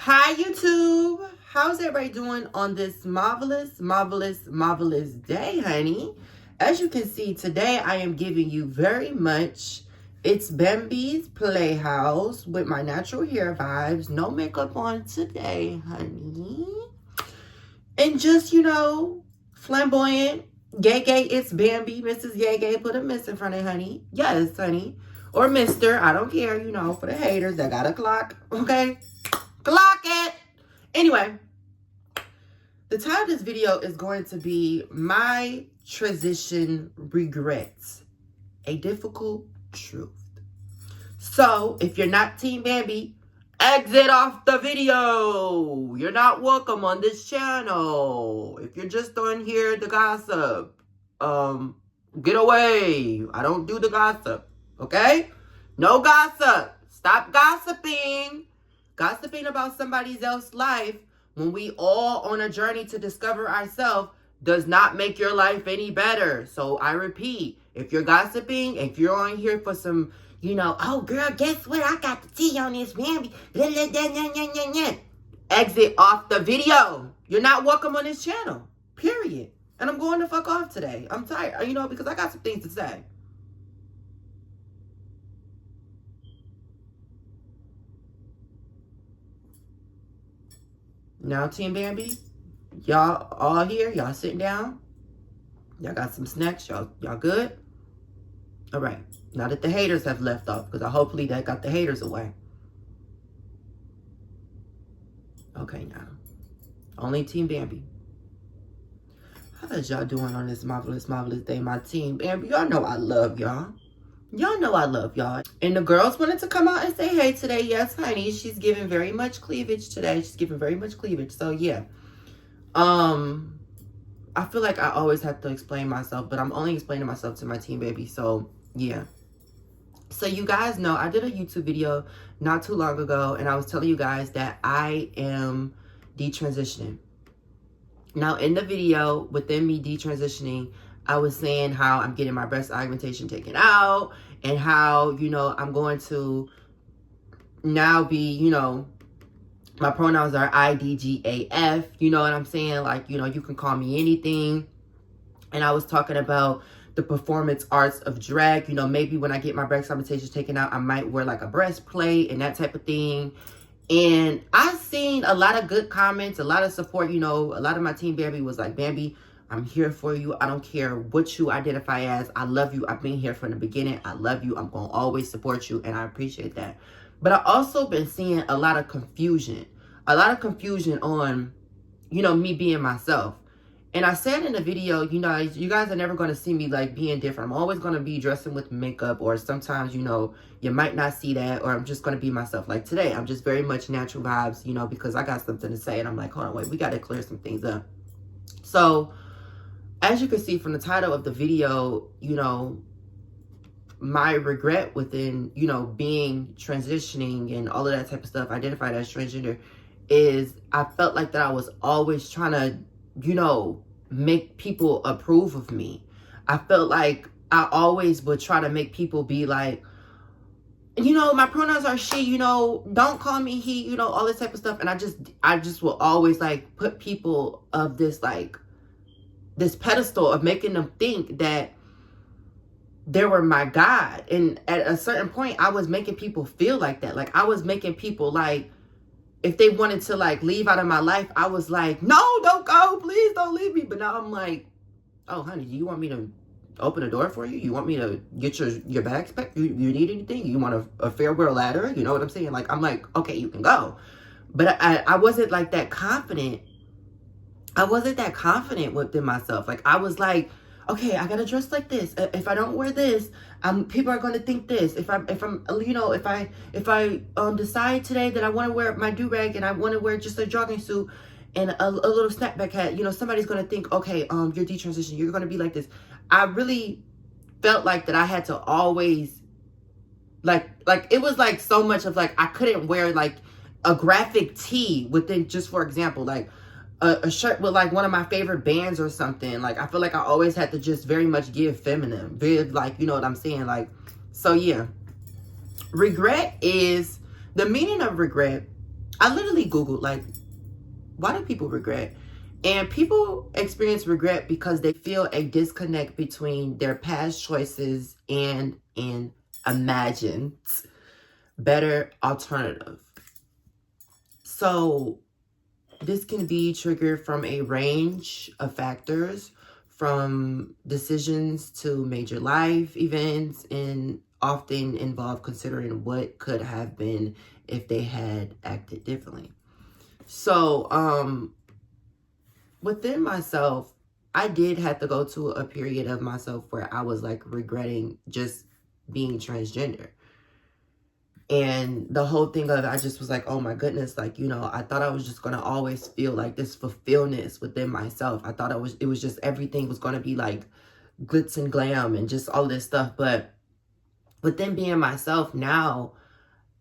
Hi YouTube, how's everybody doing on this marvelous day, honey? As you can see, today I am giving you very much Itsbambii's Playhouse with my natural hair vibes. No makeup on today, honey. And just, flamboyant, gay Itsbambii, Mrs. Gay, put a miss in front of honey. Yes, honey. Or Mr. I don't care, for the haters that got a clock, okay? Clock it. Anyway, the title of this video is going to be My Transition Regrets, a Difficult Truth. So, if you're not Team Bambi, exit off the video. You're not welcome on this channel. If you're just on here to gossip, get away. I don't do the gossip, okay? No gossip. Stop gossiping. Gossiping about somebody else's life when we all on a journey to discover ourselves does not make your life any better. So I repeat, if you're gossiping, if you're on here for some, oh girl, guess what? I got the tea on this Bambi. Exit off the video. You're not welcome on this channel. Period. And I'm going to fuck off today. I'm tired, because I got some things to say. Now, Team Bambi, y'all all here? Y'all sitting down? Y'all got some snacks? Y'all good? All right. Now that the haters have left off, because hopefully that got the haters away. Okay, now. Only Team Bambi. How is y'all doing on this marvelous day, my Team Bambi? Y'all know I love y'all. Y'all know I love y'all. And the girls wanted to come out and say hey today. Yes, honey. She's giving very much cleavage today. She's giving very much cleavage. So, yeah. I feel like I always have to explain myself, but I'm only explaining myself to my Team Bambi. So, yeah. So, you guys know I did a YouTube video not too long ago, and I was telling you guys that I am detransitioning. Now, in the video, within me detransitioning, I was saying how I'm getting my breast augmentation taken out and how, I'm going to now be, my pronouns are IDGAF, you know what I'm saying? Like, you can call me anything. And I was talking about the performance arts of drag. Maybe when I get my breast augmentation taken out, I might wear like a breastplate and that type of thing. And I've seen a lot of good comments, a lot of support. A lot of my Team Bambi was like, Bambi, I'm here for you. I don't care what you identify as. I love you. I've been here from the beginning. I love you. I'm going to always support you, and I appreciate that. But I also been seeing a lot of confusion. A lot of confusion on, me being myself. And I said in the video, you guys are never going to see me like being different. I'm always going to be dressing with makeup, or sometimes, you might not see that, or I'm just going to be myself. Like today, I'm just very much natural vibes, because I got something to say, and I'm like, hold on, wait, we got to clear some things up. So, as you can see from the title of the video, my regret within, being transitioning and all of that type of stuff, identified as transgender, is I felt like that I was always trying to, make people approve of me. I felt like I always would try to make people be like, my pronouns are she, don't call me he, all this type of stuff. And I just will always like put people of this, like, this pedestal of making them think that they were my God. And at a certain point, I was making people feel like that. Like, I was making people, like, if they wanted to, like, leave out of my life, I was like, no, don't go. Please don't leave me. But now I'm like, oh, honey, do you want me to open a door for you? You want me to get your bags packed? You need anything? You want a farewell ladder? You know what I'm saying? Like, I'm like, okay, you can go. But I wasn't, like, that confident. I wasn't that confident within myself. Like, I was like, okay, I gotta dress like this. If I don't wear this, people are gonna think this. If I decide today that I want to wear my do-rag and I want to wear just a jogging suit and a little snapback hat, somebody's gonna think, okay, you're detransitioned. You're gonna be like this. I really felt like that I had to always, like it was like so much of like I couldn't wear like a graphic tee within, just for example, like a shirt with like one of my favorite bands or something. Like, I feel like I always had to just very much give feminine, very, like, you know what I'm saying? Like, so yeah, regret is, the meaning of regret I literally Googled, like, why do people regret? And people experience regret because they feel a disconnect between their past choices and an imagined better alternative. So this can be triggered from a range of factors, from decisions to major life events, and often involve considering what could have been if they had acted differently. So, within myself, I did have to go to a period of myself where I was like regretting just being transgender. And the whole thing of it, I just was like, oh my goodness, like, you know, I thought I was just going to always feel like this fulfillment within myself. I thought it was just everything was going to be like glitz and glam and just all this stuff. But within being myself now,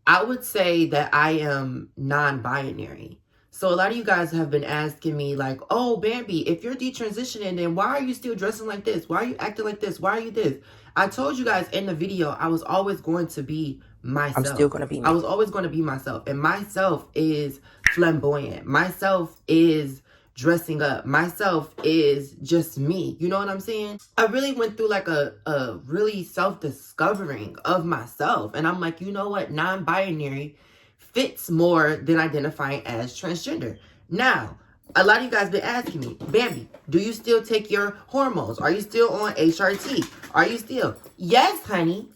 I would say that I am non-binary. So a lot of you guys have been asking me like, oh, Bambi, if you're detransitioning, then why are you still dressing like this? Why are you acting like this? Why are you this? I told you guys in the video, I was always going to be myself. I'm still going to be me. I was always going to be myself. And myself is flamboyant. Myself is dressing up. Myself is just me. You know what I'm saying? I really went through like a really self-discovering of myself. And I'm like, you know what? Non-binary fits more than identifying as transgender. Now, a lot of you guys been asking me, Bambi, do you still take your hormones? Are you still on HRT? Are you still? Yes, honey.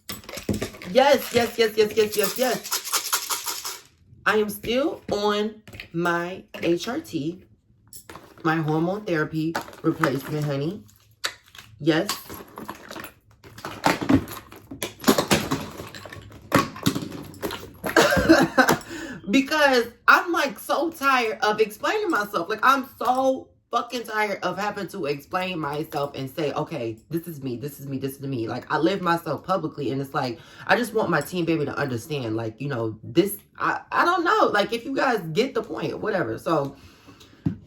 Yes. I am still on my HRT, my hormone therapy replacement, honey. Yes. Because I'm like so tired of explaining myself. Like, I'm so fucking tired of having to explain myself and say, okay, this is me, this is me, this is me. Like, I live myself publicly, and it's like, I just want my teen baby to understand, like, you know, this, I don't know, like, if you guys get the point, whatever. So,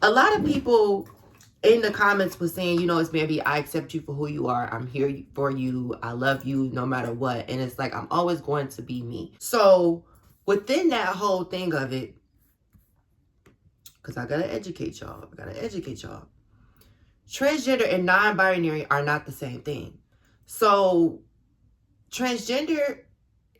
a lot of people in the comments was saying, you know, it's Bambi, I accept you for who you are. I'm here for you. I love you no matter what. And it's like, I'm always going to be me. So, within that whole thing of it, because I gotta educate y'all. Transgender and non-binary are not the same thing. So, transgender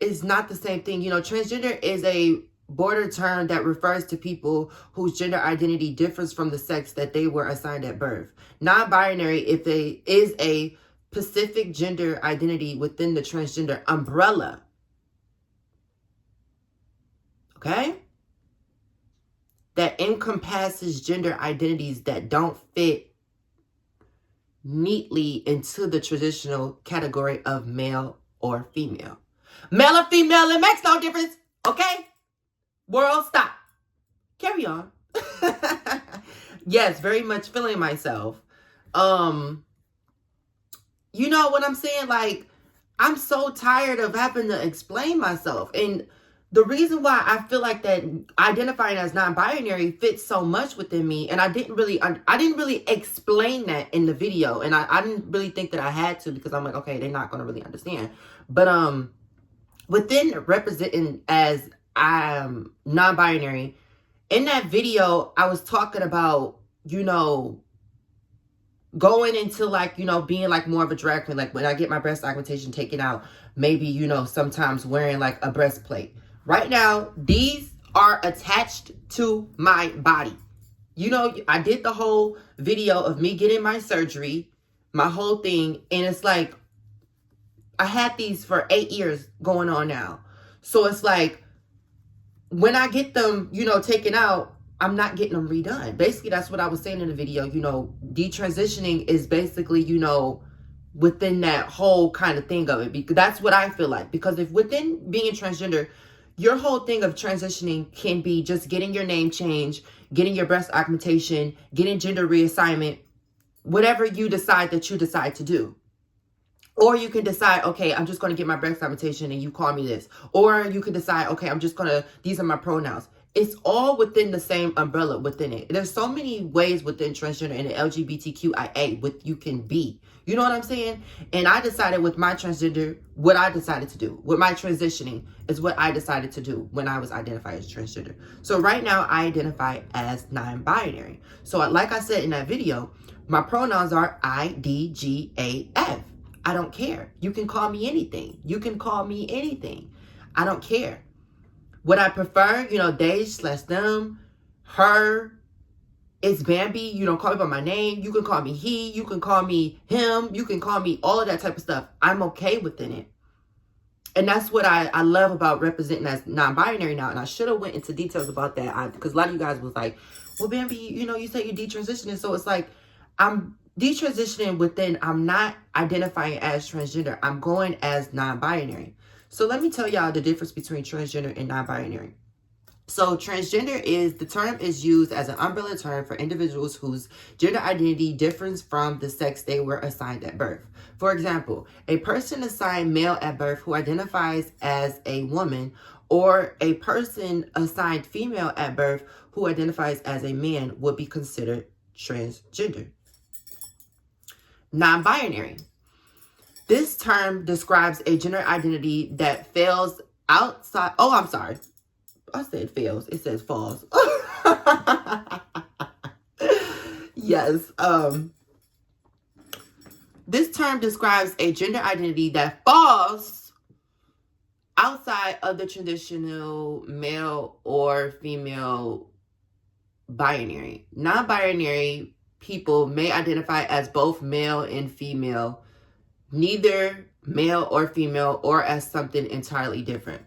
is not the same thing. You know, transgender is a border term that refers to people whose gender identity differs from the sex that they were assigned at birth. Non-binary is a specific gender identity within the transgender umbrella. Okay? That encompasses gender identities that don't fit neatly into the traditional category of male or female. Male or female, it makes no difference. Okay? World, stop. Carry on. Yes, very much feeling myself. You know what I'm saying? Like, I'm so tired of having to explain myself. And the reason why I feel like that identifying as non-binary fits so much within me, and I didn't really explain that in the video, and I didn't really think that I had to, because I'm like, okay, they're not going to really understand. But within representing as I'm non-binary, in that video, I was talking about, you know, going into like, you know, being like more of a drag queen. Like when I get my breast augmentation taken out, maybe, you know, sometimes wearing like a breastplate. Right now, these are attached to my body. You know, I did the whole video of me getting my surgery, my whole thing. And it's like, I had these for 8 years going on now. So it's like, when I get them, you know, taken out, I'm not getting them redone. Basically, that's what I was saying in the video. You know, detransitioning is basically, you know, within that whole kind of thing of it. Because that's what I feel like. Because if within being transgender, your whole thing of transitioning can be just getting your name changed, getting your breast augmentation, getting gender reassignment, whatever you decide to do. Or you can decide, okay, I'm just going to get my breast augmentation and you call me this. Or you can decide, okay, I'm just going to, these are my pronouns. It's all within the same umbrella within it. There's so many ways within transgender and the LGBTQIA what you can be. You know what I'm saying? And I decided with my transgender, what I decided to do. With my transitioning is what I decided to do when I was identified as transgender. So right now I identify as non-binary. So like I said in that video, my pronouns are IDGAF. I don't care. You can call me anything. You can call me anything. I don't care. What I prefer, you know, they / them, her, Itsbambii. You don't call me by my name. You can call me he. You can call me him. You can call me all of that type of stuff. I'm okay within it. And that's what I love about representing as non-binary now. And I should have went into details about that. Because a lot of you guys was like, well, Bambi, you know, you say you're detransitioning. So it's like, I'm detransitioning within, I'm not identifying as transgender. I'm going as non-binary. So let me tell y'all the difference between transgender and non-binary. So transgender is, the term is used as an umbrella term for individuals whose gender identity differs from the sex they were assigned at birth. For example, a person assigned male at birth who identifies as a woman, or a person assigned female at birth who identifies as a man would be considered transgender. Non-binary. This term describes a gender identity that falls outside. Oh, I'm sorry. I said fails. It says falls. Yes. This term describes a gender identity that falls outside of the traditional male or female binary. Non-binary people may identify as both male and female, neither male or female, or as something entirely different.